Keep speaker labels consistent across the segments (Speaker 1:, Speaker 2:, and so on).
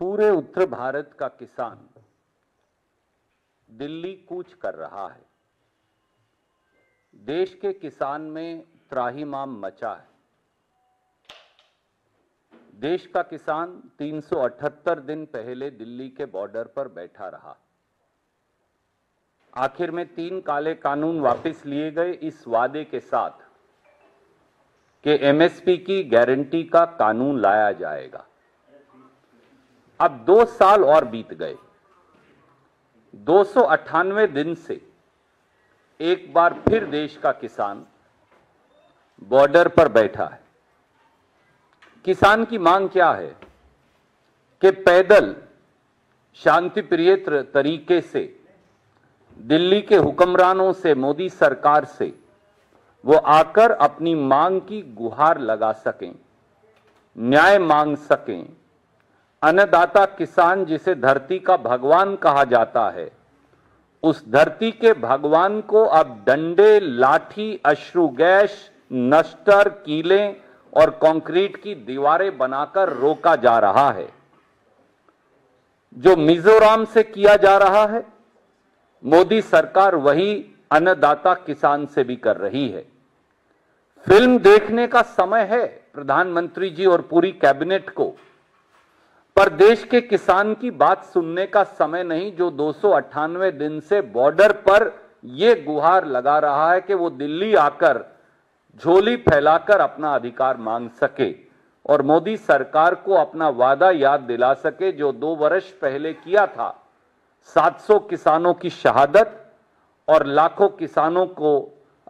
Speaker 1: पूरे उत्तर भारत का किसान दिल्ली कूच कर रहा है। देश के किसान में त्राहिमाम मचा है। देश का किसान 378 दिन पहले दिल्ली के बॉर्डर पर बैठा रहा। आखिर में 3 काले कानून वापस लिए गए इस वादे के साथ कि एमएसपी की गारंटी का कानून लाया जाएगा। अब 2 साल और बीत गए। 298 दिन से एक बार फिर देश का किसान बॉर्डर पर बैठा है। किसान की मांग क्या है कि पैदल शांतिप्रिय तरीके से दिल्ली के हुक्मरानों से, मोदी सरकार से वो आकर अपनी मांग की गुहार लगा सकें, न्याय मांग सकें। अन्नदाता किसान, जिसे धरती का भगवान कहा जाता है, उस धरती के भगवान को अब डंडे, लाठी, अश्रु गैस, नश्तर, कीलें और कंक्रीट की दीवारें बनाकर रोका जा रहा है। जो मिजोरम से किया जा रहा है, मोदी सरकार वही अन्नदाता किसान से भी कर रही है। फिल्म देखने का समय है प्रधानमंत्री जी और पूरी कैबिनेट को, पर देश के किसान की बात सुनने का समय नहीं, जो 298 दिन से बॉर्डर पर यह गुहार लगा रहा है कि वो दिल्ली आकर झोली फैलाकर अपना अधिकार मांग सके और मोदी सरकार को अपना वादा याद दिला सके जो 2 वर्ष पहले किया था। 700 किसानों की शहादत और लाखों किसानों को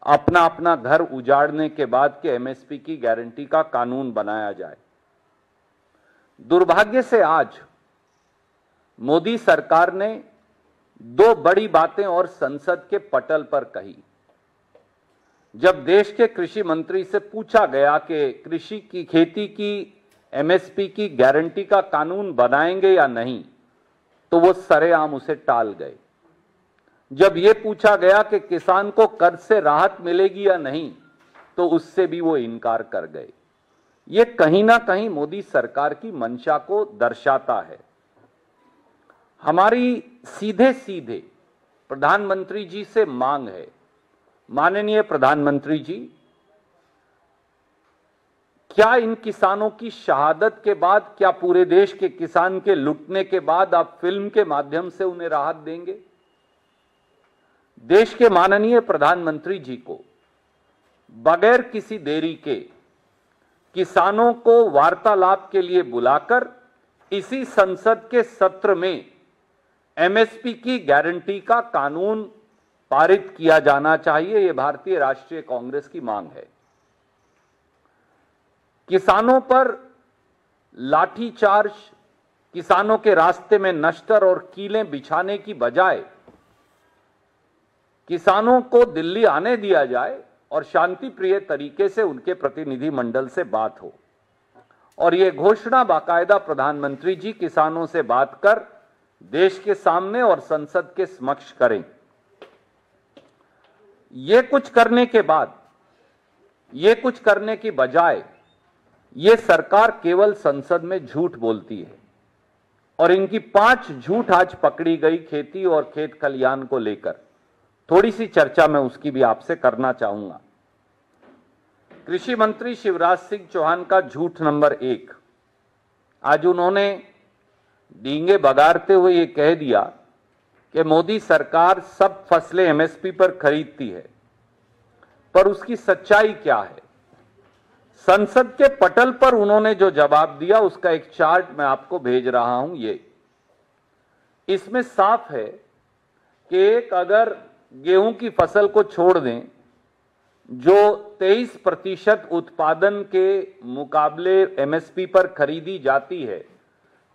Speaker 1: अपना अपना घर उजाड़ने के बाद के एमएसपी की गारंटी का कानून बनाया जाए। दुर्भाग्य से आज मोदी सरकार ने 2 बड़ी बातें और संसद के पटल पर कही। जब देश के कृषि मंत्री से पूछा गया कि कृषि की, खेती की एमएसपी की गारंटी का कानून बनाएंगे या नहीं, तो वो सरेआम उसे टाल गए। जब यह पूछा गया कि किसान को कर्ज से राहत मिलेगी या नहीं, तो उससे भी वो इनकार कर गए। ये कहीं ना कहीं मोदी सरकार की मंशा को दर्शाता है। हमारी सीधे सीधे प्रधानमंत्री जी से मांग है, माननीय प्रधानमंत्री जी, क्या इन किसानों की शहादत के बाद, क्या पूरे देश के किसान के लुटने के बाद आप फिल्म के माध्यम से उन्हें राहत देंगे? देश के माननीय प्रधानमंत्री जी को बगैर किसी देरी के किसानों को वार्तालाप के लिए बुलाकर इसी संसद के सत्र में एमएसपी की गारंटी का कानून पारित किया जाना चाहिए। यह भारतीय राष्ट्रीय कांग्रेस की मांग है। किसानों पर लाठीचार्ज, किसानों के रास्ते में नश्तर और कीलें बिछाने की बजाय किसानों को दिल्ली आने दिया जाए और शांति प्रिय तरीके से उनके प्रतिनिधि मंडल से बात हो। और यह घोषणा बाकायदा प्रधानमंत्री जी किसानों से बात कर देश के सामने और संसद के समक्ष करें। ये कुछ करने के बाद, ये कुछ करने की बजाय ये सरकार केवल संसद में झूठ बोलती है और इनकी 5 झूठ आज पकड़ी गई खेती और खेत खलियान को लेकर। थोड़ी सी चर्चा मैं उसकी भी आपसे करना चाहूंगा। कृषि मंत्री शिवराज सिंह चौहान का झूठ नंबर 1, आज उन्होंने डींगे बगाड़ते हुए ये कह दिया कि मोदी सरकार सब फसलें एमएसपी पर खरीदती है। पर उसकी सच्चाई क्या है? संसद के पटल पर उन्होंने जो जवाब दिया उसका एक चार्ट मैं आपको भेज रहा हूं। ये इसमें साफ है कि एक अगर गेहूं की फसल को छोड़ दें, जो 23% उत्पादन के मुकाबले एमएसपी पर खरीदी जाती है,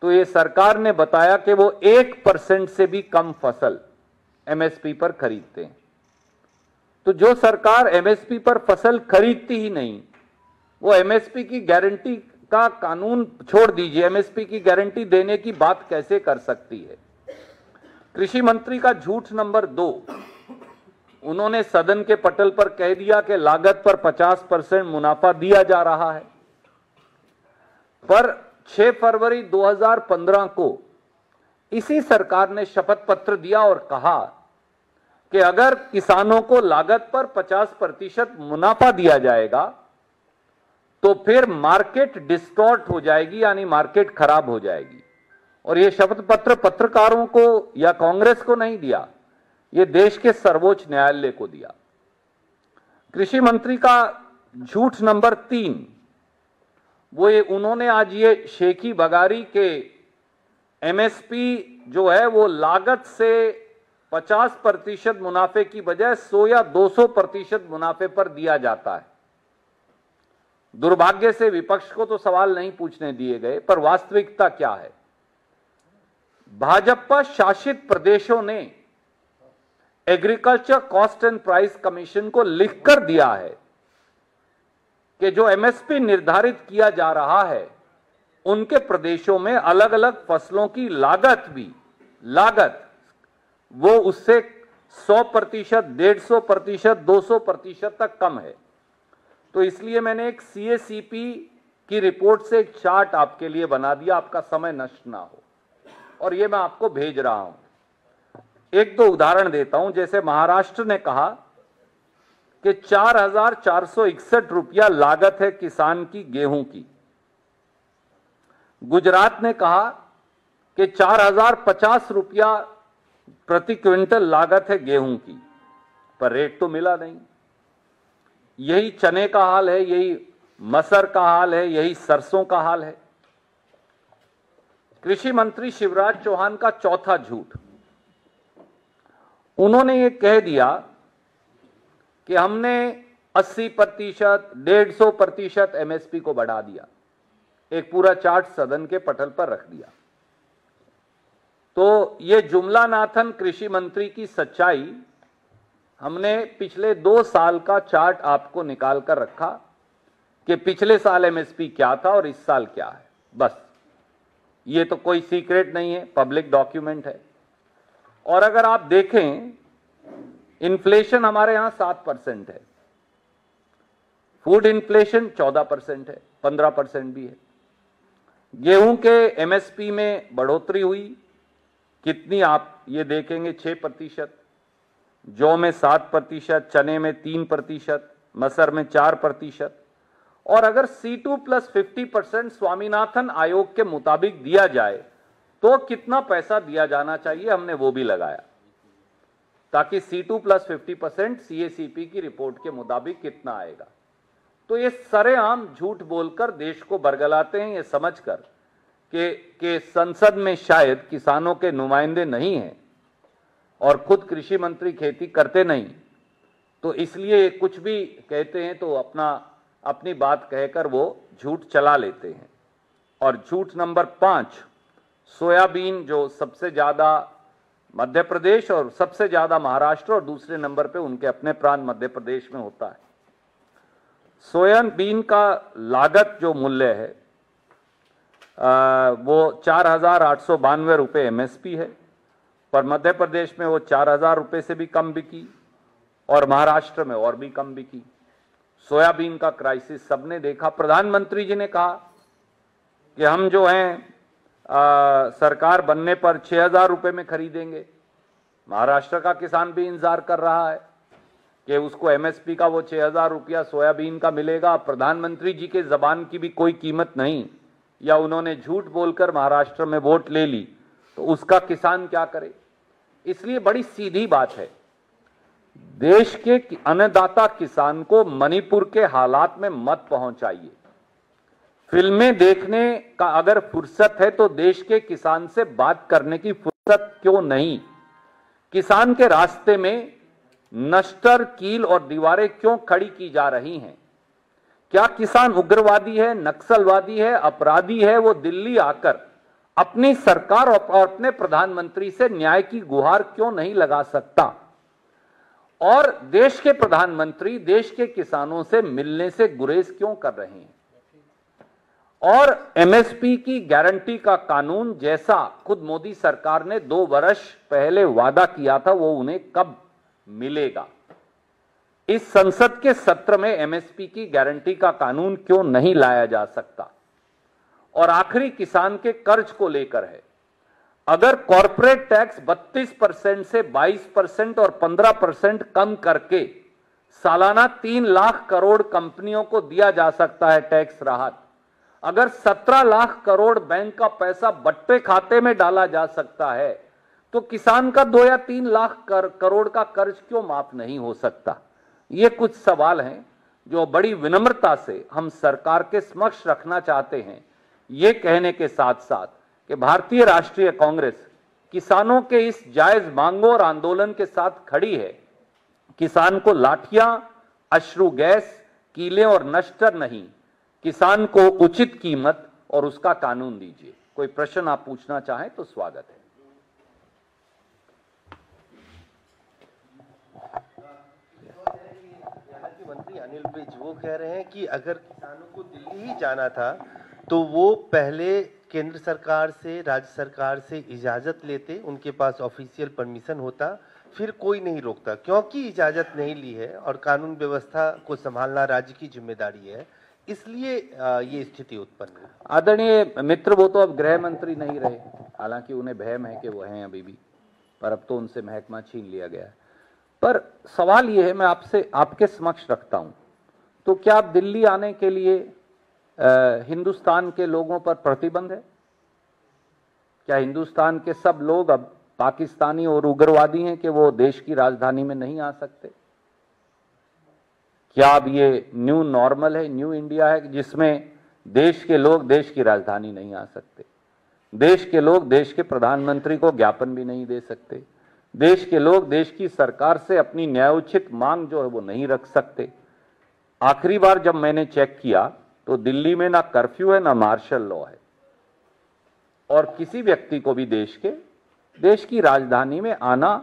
Speaker 1: तो ये सरकार ने बताया कि वो 1% से भी कम फसल एमएसपी पर खरीदते हैं। तो जो सरकार एमएसपी पर फसल खरीदती ही नहीं, वो एमएसपी की गारंटी का कानून छोड़ दीजिए, एमएसपी की गारंटी देने की बात कैसे कर सकती है? कृषि मंत्री का झूठ नंबर 2, उन्होंने सदन के पटल पर कह दिया कि लागत पर 50% मुनाफा दिया जा रहा है, पर 6 फरवरी 2015 को इसी सरकार ने शपथ पत्र दिया और कहा कि अगर किसानों को लागत पर 50% मुनाफा दिया जाएगा तो फिर मार्केट डिस्टॉर्ट हो जाएगी, यानी मार्केट खराब हो जाएगी। और यह शपथ पत्र पत्रकारों को या कांग्रेस को नहीं दिया, यह देश के सर्वोच्च न्यायालय को दिया। कृषि मंत्री का झूठ नंबर 3, उन्होंने आज ये शेखी बगारी के एमएसपी जो है वो लागत से 50% मुनाफे की बजाय 100 या 200% मुनाफे पर दिया जाता है। दुर्भाग्य से विपक्ष को तो सवाल नहीं पूछने दिए गए, पर वास्तविकता क्या है? भाजपा शासित प्रदेशों ने agriculture cost and price commission को लिखकर दिया है कि जो एमएसपी निर्धारित किया जा रहा है उनके प्रदेशों में अलग अलग फसलों की लागत वो उससे 100%, 150%, 200% तक कम है। तो इसलिए मैंने एक सीएसीपी की रिपोर्ट से एक चार्ट आपके लिए बना दिया, आपका समय नष्ट ना हो, और ये मैं आपको भेज रहा हूं। एक दो उदाहरण देता हूं। जैसे महाराष्ट्र ने कहा कि 4,461 रुपया लागत है किसान की गेहूं की। गुजरात ने कहा कि 4,050 रुपया प्रति क्विंटल लागत है गेहूं की, पर रेट तो मिला नहीं। यही चने का हाल है, यही मसर का हाल है, यही सरसों का हाल है। कृषि मंत्री शिवराज चौहान का चौथा झूठ, उन्होंने ये कह दिया कि हमने 80%, 150% एमएसपी को बढ़ा दिया। एक पूरा चार्ट सदन के पटल पर रख दिया। तो ये जुमला नाथन कृषि मंत्री की सच्चाई, हमने पिछले 2 साल का चार्ट आपको निकाल कर रखा कि पिछले साल एमएसपी क्या था और इस साल क्या है। बस, ये तो कोई सीक्रेट नहीं है, पब्लिक डॉक्यूमेंट है। और अगर आप देखें, इन्फ्लेशन हमारे यहां 7% है, फूड इन्फ्लेशन 14% है, 15% भी है। गेहूं के एमएसपी में बढ़ोतरी हुई कितनी, आप ये देखेंगे 6%, जौ में 7%, चने में 3%, मसर में 4%। और अगर C2+50% स्वामीनाथन आयोग के मुताबिक दिया जाए तो कितना पैसा दिया जाना चाहिए, हमने वो भी लगाया, ताकि C2+50% सीएसीपी की रिपोर्ट के मुताबिक कितना आएगा। तो ये सरेआम झूठ बोलकर देश को बरगलाते हैं, ये समझकर कि संसद में शायद किसानों के नुमाइंदे नहीं हैं और खुद कृषि मंत्री खेती करते नहीं, तो इसलिए कुछ भी कहते हैं तो अपनी बात कहकर वो झूठ चला लेते हैं। और झूठ नंबर 5, सोयाबीन जो सबसे ज्यादा मध्य प्रदेश और सबसे ज्यादा महाराष्ट्र और दूसरे नंबर पे उनके अपने प्रांत मध्य प्रदेश में होता है। सोयाबीन का लागत जो मूल्य है वो 4,892 रुपये एमएसपी है, पर मध्य प्रदेश में वो 4,000 रुपये से भी कम बिकी और महाराष्ट्र में और भी कम बिकी। सोयाबीन का क्राइसिस सबने देखा। प्रधानमंत्री जी ने कहा कि हम जो हैं सरकार बनने पर 6,000 रुपये में खरीदेंगे। महाराष्ट्र का किसान भी इंतजार कर रहा है कि उसको एमएसपी का वो 6,000 रुपया सोयाबीन का मिलेगा। प्रधानमंत्री जी के जबान की भी कोई कीमत नहीं, या उन्होंने झूठ बोलकर महाराष्ट्र में वोट ले ली, तो उसका किसान क्या करे। इसलिए बड़ी सीधी बात है, देश के अन्नदाता किसान को मणिपुर के हालात में मत पहुंचाइए। फिल्में देखने का अगर फुर्सत है तो देश के किसान से बात करने की फुर्सत क्यों नहीं। किसान के रास्ते में नश्तर, कील और दीवारें क्यों खड़ी की जा रही हैं? क्या किसान उग्रवादी है, नक्सलवादी है, अपराधी है? वो दिल्ली आकर अपनी सरकार और अपने प्रधानमंत्री से न्याय की गुहार क्यों नहीं लगा सकता? और देश के प्रधानमंत्री देश के किसानों से मिलने से गुरेज क्यों कर रहे हैं? और एमएसपी की गारंटी का कानून जैसा खुद मोदी सरकार ने 2 वर्ष पहले वादा किया था, वो उन्हें कब मिलेगा? इस संसद के सत्र में एमएसपी की गारंटी का कानून क्यों नहीं लाया जा सकता? और आखिरी किसान के कर्ज को लेकर है। अगर कॉर्पोरेट टैक्स 32% से 22% और 15% कम करके सालाना 3 लाख करोड़ कंपनियों को दिया जा सकता है टैक्स राहत, अगर 17 लाख करोड़ बैंक का पैसा बट्टे खाते में डाला जा सकता है, तो किसान का 2 या 3 लाख करोड़ का कर्ज क्यों माफ नहीं हो सकता? ये कुछ सवाल हैं जो बड़ी विनम्रता से हम सरकार के समक्ष रखना चाहते हैं, ये कहने के साथ साथ कि भारतीय राष्ट्रीय कांग्रेस किसानों के इस जायज मांगों और आंदोलन के साथ खड़ी है। किसान को लाठियां, अश्रु गैस, कीले और नश्तर नहीं, किसान को उचित कीमत और उसका कानून दीजिए। कोई प्रश्न आप पूछना चाहें तो स्वागत है।
Speaker 2: मंत्री अनिल विज वो कह रहे हैं कि अगर किसानों को दिल्ली ही जाना था तो वो पहले केंद्र सरकार से, राज्य सरकार से इजाजत लेते, उनके पास ऑफिशियल परमिशन होता, फिर कोई नहीं रोकता। क्योंकि इजाजत नहीं ली है और कानून व्यवस्था को संभालना राज्य की जिम्मेदारी है, इसलिए ये स्थिति उत्पन्न है।
Speaker 1: आदरणीय मित्र, वो तो अब गृह मंत्री नहीं रहे, हालांकि उन्हें भयम है कि वो हैं अभी भी, पर अब तो उनसे महकमा छीन लिया गया है। पर सवाल ये है, मैं आपसे आपके समक्ष रखता हूं, तो क्या आप दिल्ली आने के लिए हिंदुस्तान के लोगों पर प्रतिबंध है? क्या हिंदुस्तान के सब लोग अब पाकिस्तानी और उग्रवादी हैं कि वो देश की राजधानी में नहीं आ सकते? क्या अब ये न्यू नॉर्मल है, न्यू इंडिया है, जिसमें देश के लोग देश की राजधानी नहीं आ सकते, देश के लोग देश के प्रधानमंत्री को ज्ञापन भी नहीं दे सकते, देश के लोग देश की सरकार से अपनी न्यायोचित मांग जो है वो नहीं रख सकते? आखिरी बार जब मैंने चेक किया तो दिल्ली में ना कर्फ्यू है, ना मार्शल लॉ है, और किसी व्यक्ति को भी देश की राजधानी में आना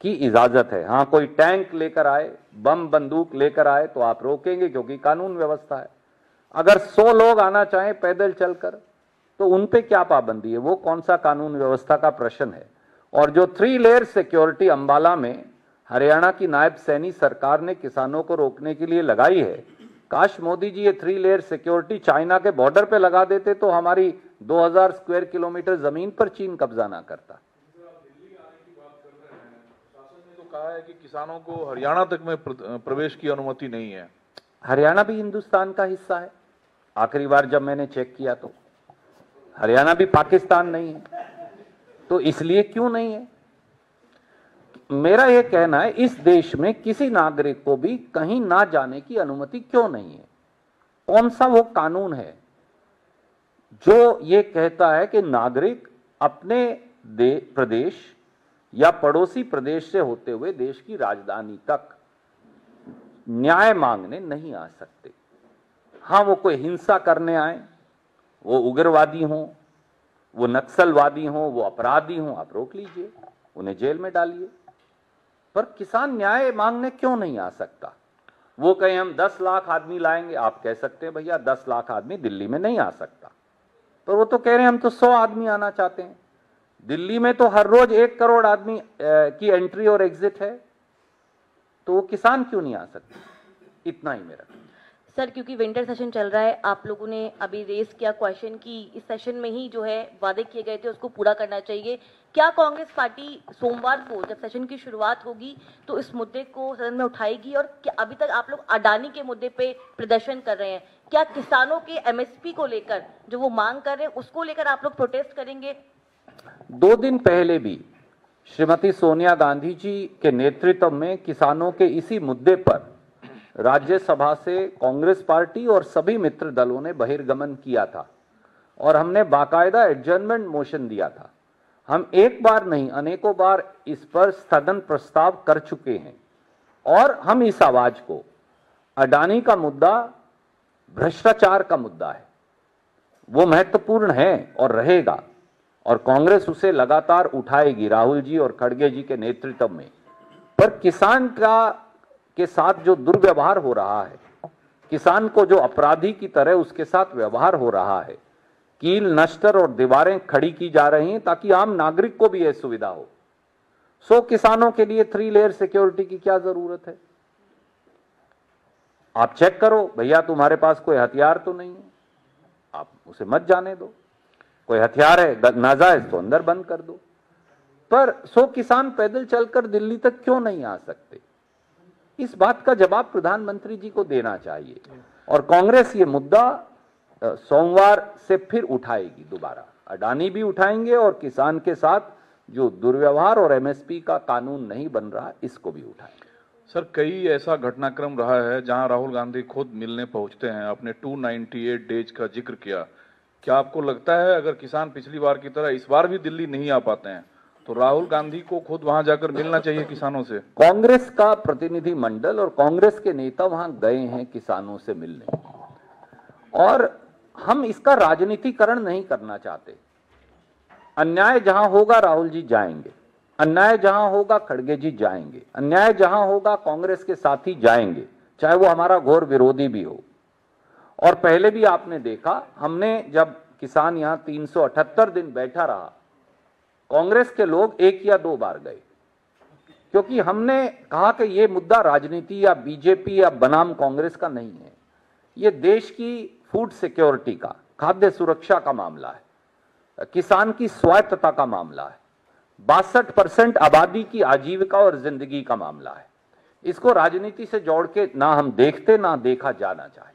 Speaker 1: की इजाजत है। हां, कोई टैंक लेकर आए, बम बंदूक लेकर आए तो आप रोकेंगे, क्योंकि कानून व्यवस्था है। अगर 100 लोग आना चाहें पैदल चलकर तो उन पे क्या पाबंदी है? वो कौन सा कानून व्यवस्था का प्रश्न है? और जो 3 लेयर सिक्योरिटी अंबाला में हरियाणा की नायब सैनी सरकार ने किसानों को रोकने के लिए लगाई है, काश मोदी जी ये 3 लेयर सिक्योरिटी चाइना के बॉर्डर पे लगा देते तो हमारी 2000 स्क्वायर किलोमीटर जमीन पर चीन कब्जा ना करता।
Speaker 3: कहा है कि किसानों को हरियाणा तक में प्रवेश की अनुमति नहीं है।
Speaker 1: हरियाणा भी हिंदुस्तान का हिस्सा है। आखिरी बार जब मैंने चेक किया तो हरियाणा भी पाकिस्तान नहीं है, तो इसलिए क्यों नहीं है? मेरा यह कहना है, इस देश में किसी नागरिक को भी कहीं ना जाने की अनुमति क्यों नहीं है? कौन सा वो कानून है जो ये कहता है कि नागरिक अपने प्रदेश या पड़ोसी प्रदेश से होते हुए देश की राजधानी तक न्याय मांगने नहीं आ सकते? हां, वो कोई हिंसा करने आए, वो उग्रवादी हों, वो नक्सलवादी हों, वो अपराधी हों, आप रोक लीजिए, उन्हें जेल में डालिए। पर किसान न्याय मांगने क्यों नहीं आ सकता? वो कहें हम 10 लाख आदमी लाएंगे, आप कह सकते हैं भैया 10 लाख आदमी दिल्ली में नहीं आ सकता, पर वो तो कह रहे हैं हम तो 100 आदमी आना चाहते हैं। दिल्ली में तो हर रोज 1 करोड़ आदमी की एंट्री और एग्जिट है, तो वो किसान क्यों नहीं आ सकते? इतना ही मेरा।
Speaker 4: सर, क्योंकि विंटर सेशन चल रहा है, आप लोगों ने अभी रेस किया क्वेश्चन कि इस सेशन में ही जो है वादे किए गए थे उसको पूरा करना चाहिए। क्या कांग्रेस पार्टी सोमवार को जब सेशन की शुरुआत होगी तो इस मुद्दे को सदन में उठाएगी? और क्या अभी तक आप लोग अडानी के मुद्दे पे प्रदर्शन कर रहे हैं, क्या किसानों के एमएसपी को लेकर जो वो मांग कर रहे हैं उसको लेकर आप लोग प्रोटेस्ट करेंगे?
Speaker 1: 2 दिन पहले भी श्रीमती सोनिया गांधी जी के नेतृत्व में किसानों के इसी मुद्दे पर राज्यसभा से कांग्रेस पार्टी और सभी मित्र दलों ने बहिर्गमन किया था और हमने बाकायदा एडजर्नमेंट मोशन दिया था। हम एक बार नहीं अनेकों बार इस पर स्थगन प्रस्ताव कर चुके हैं और हम इस आवाज को, अडानी का मुद्दा भ्रष्टाचार का मुद्दा है, वो महत्वपूर्ण है और रहेगा, और कांग्रेस उसे लगातार उठाएगी राहुल जी और खड़गे जी के नेतृत्व में। पर किसान के साथ जो दुर्व्यवहार हो रहा है, किसान को जो अपराधी की तरह उसके साथ व्यवहार हो रहा है, कील नश्तर और दीवारें खड़ी की जा रही हैं ताकि आम नागरिक को भी यह सुविधा हो। सो किसानों के लिए 3 लेयर सिक्योरिटी की क्या जरूरत है? आप चेक करो भैया, तुम्हारे पास कोई हथियार तो नहीं है, आप उसे मत जाने दो। कोई हथियार है नाजायज तो अंदर बंद कर दो। पर 100 किसान पैदल चलकर दिल्ली तक क्यों नहीं आ सकते? इस बात का जवाब प्रधानमंत्री जी को देना चाहिए। और कांग्रेस ये मुद्दा सोमवार से फिर उठाएगी दोबारा। अडानी भी उठाएंगे और किसान के साथ जो दुर्व्यवहार और एमएसपी का कानून नहीं बन रहा इसको भी उठाएंगे।
Speaker 3: सर, कई ऐसा घटनाक्रम रहा है जहां राहुल गांधी खुद मिलने पहुंचते हैं। आपने 298 डेज का जिक्र किया। क्या आपको लगता है अगर किसान पिछली बार की तरह इस बार भी दिल्ली नहीं आ पाते हैं तो राहुल गांधी को खुद वहां जाकर मिलना चाहिए किसानों से?
Speaker 1: कांग्रेस का प्रतिनिधि मंडल और कांग्रेस के नेता वहां गए हैं किसानों से मिलने, और हम इसका राजनीतिकरण नहीं करना चाहते। अन्याय जहां होगा राहुल जी जाएंगे, अन्याय जहां होगा खड़गे जी जाएंगे, अन्याय जहां होगा कांग्रेस के साथी जाएंगे, चाहे वो हमारा घोर विरोधी भी हो। और पहले भी आपने देखा, हमने जब किसान यहां 378 दिन बैठा रहा, कांग्रेस के लोग 1 या 2 बार गए, क्योंकि हमने कहा कि ये मुद्दा राजनीति या बीजेपी या बनाम कांग्रेस का नहीं है, ये देश की फूड सिक्योरिटी का, खाद्य सुरक्षा का मामला है, किसान की स्वायत्तता का मामला है, 62% आबादी की आजीविका और जिंदगी का मामला है। इसको राजनीति से जोड़ के ना हम देखते ना देखा जाना चाहिए।